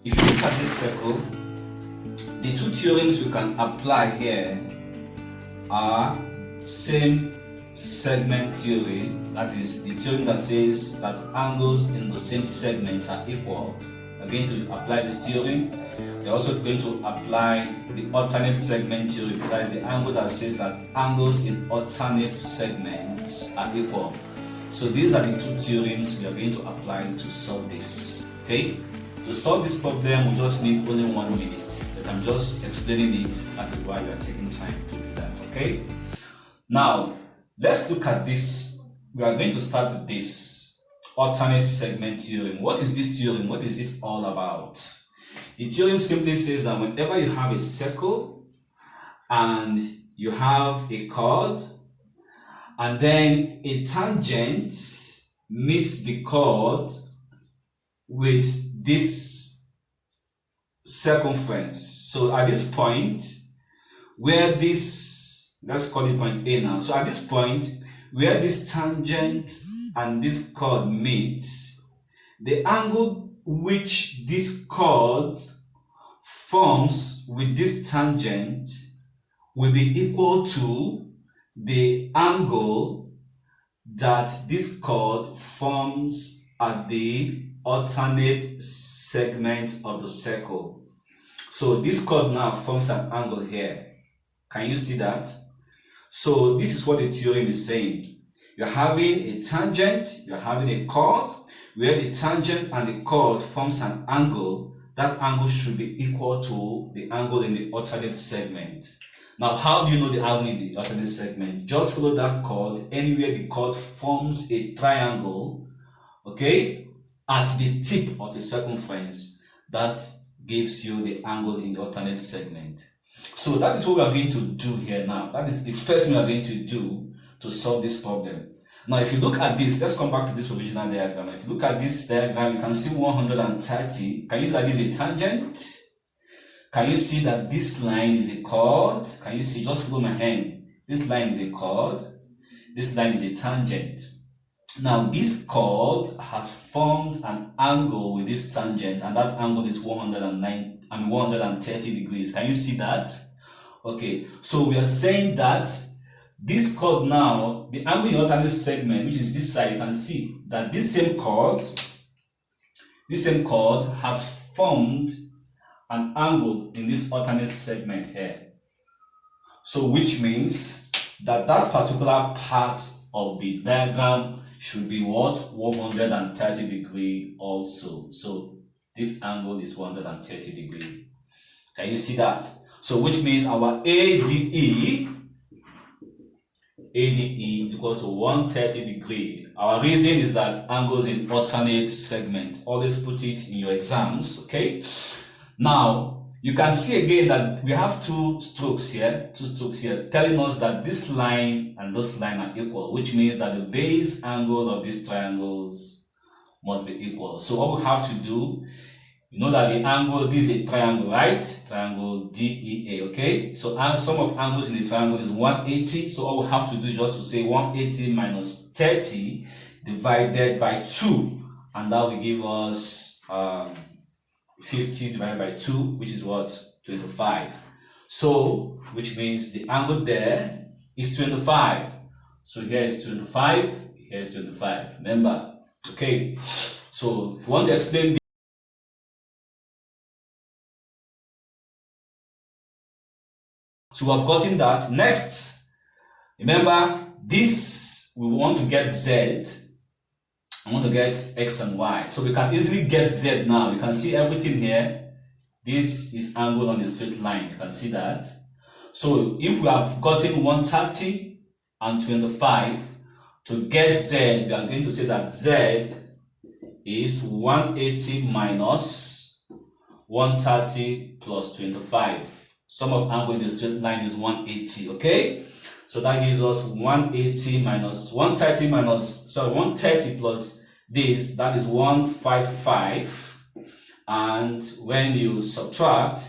if you look at this circle, the two theorems we can apply here are same segment theory, that is the theorem that says that angles in the same segment are equal. We're going to apply this theorem. We're also going to apply the alternate segment theory, that is the angle that says that angles in alternate segments are equal. So these are the two theorems we are going to apply to solve this. Okay? To solve this problem, we just need only 1 minute, but I'm just explaining it. That is why we are taking time to do that. Okay? Now, let's look at this. We are going to start with this alternate segment theorem. What is this theorem? What is it all about? The theorem simply says that whenever you have a circle and you have a chord, and then a tangent meets the chord with this circumference. So at this point, where this, let's call it point A now. So at this point, where this tangent and this chord meets, the angle which this chord forms with this tangent will be equal to the angle that this chord forms at the alternate segment of the circle. So this chord now forms an angle here. Can you see that? So this is what the theorem is saying. You're having a tangent, you're having a chord, where the tangent and the chord forms an angle. That angle should be equal to the angle in the alternate segment. Now, how do you know the angle in the alternate segment? Just follow that chord. Anywhere the chord forms a triangle, okay, at the tip of the circumference, that gives you the angle in the alternate segment. So that is what we are going to do here now. That is the first thing we are going to do to solve this problem. Now, if you look at this, let's come back to this original diagram. If you look at this diagram, you can see 130. Can you see that this is a tangent? Can you see that this line is a chord? Can you see? Just follow my hand. This line is a chord. This line is a tangent. Now, this chord has formed an angle with this tangent, and that angle is 130 degrees. Can you see that? Okay, so we are saying that this chord now, the angle in the alternate segment, which is this side, you can see that this same chord has formed an angle in this alternate segment here. So which means that that particular part of the diagram should be what? 130 degree also. So this angle is 130 degree. Can you see that? So which means our ADE is equal to 130 degree. Our reason is that angles in alternate segment. Always put it in your exams, okay? Now, you can see again that we have two strokes here, telling us that this line and this line are equal, which means that the base angle of these triangles must be equal. So what we have to do, you know that the angle, this is a triangle, right? Triangle DEA, okay? So sum of angles in the triangle is 180. So all we have to do is just to say 180 minus 30 divided by 2. And that will give us 50 divided by 2, which is what? 25. So, which means the angle there is 25. So here is 25, here is 25. Remember? Okay. So, if you want to explain this, so we have gotten that. Next, remember, this, we want to get Z. I want to get X and Y. So we can easily get Z now. You can see everything here. This is angle on the straight line. You can see that. So if we have gotten 130 and 25, to get Z, we are going to say that Z is 180 minus 130 plus 25. Sum of angle in the straight line is 180, okay? So that gives us 180 minus 130 minus, sorry, 130 plus this, that is 155. And when you subtract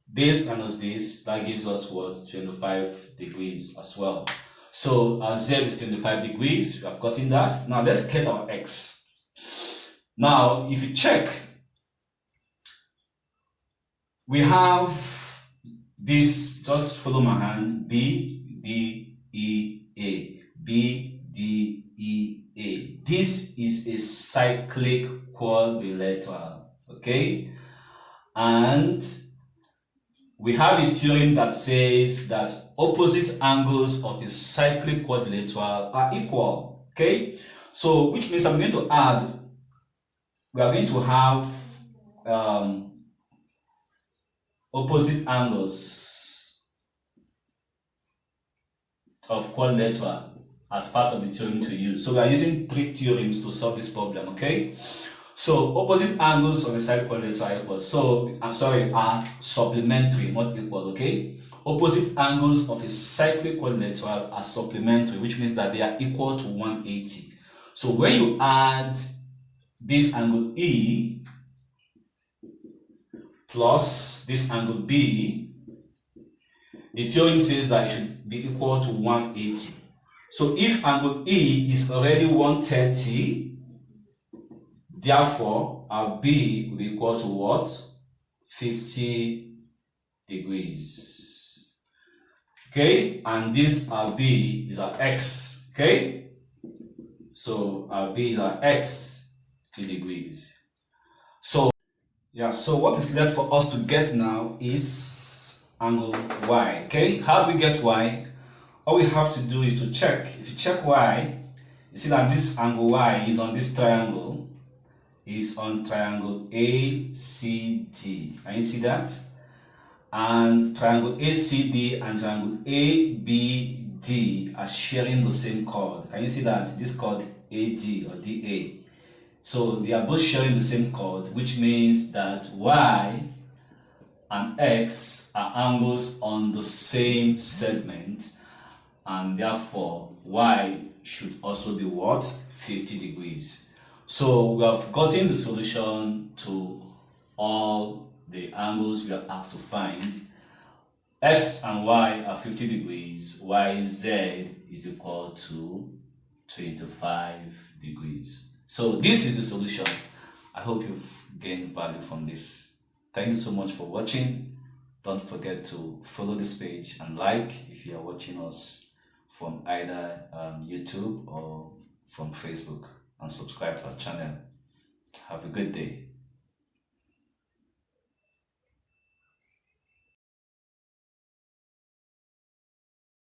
this minus this, that gives us what? 25 degrees as well. So our Z is 25 degrees. We have gotten that. Now let's get our X. Now, if you check, We have this, just follow my hand, B, D, E, A. B, D, E, A. This is a cyclic quadrilateral, okay? And we have a theorem that says that opposite angles of a cyclic quadrilateral are equal, okay? So, which means I'm going to add, we are going to have opposite angles of quadrilateral as part of the theorem to use. So we are using 3 theorems to solve this problem, okay? So opposite angles of a cyclic quadrilateral are equal. So I'm sorry, are supplementary, not equal, okay? Opposite angles of a cyclic quadrilateral are supplementary, which means that they are equal to 180. So when you add this angle E plus this angle B, the theorem says that it should be equal to 180. So if angle E is already 130, therefore our B will be equal to what? 50 degrees. Okay, and this our B is our X. Okay, so our B is our X, 50 degrees. So yeah, so what is left for us to get now is angle Y. Okay, how do we get Y? All we have to do is to check. If you check Y, you see that this angle Y is on this triangle. Is on triangle ACD. Can you see that? And triangle ACD and triangle ABD are sharing the same chord. Can you see that? This chord AD or DA. So they are both sharing the same chord, which means that Y and X are angles on the same segment, and therefore Y should also be what? 50 degrees. So we have gotten the solution to all the angles we are asked to find. X and Y are 50 degrees, YZ is equal to 25 degrees. So this is the solution. I hope you've gained value from this. Thank you so much for watching. Don't forget to follow this page and like if you are watching us from either YouTube or from Facebook, and subscribe to our channel. Have a good day.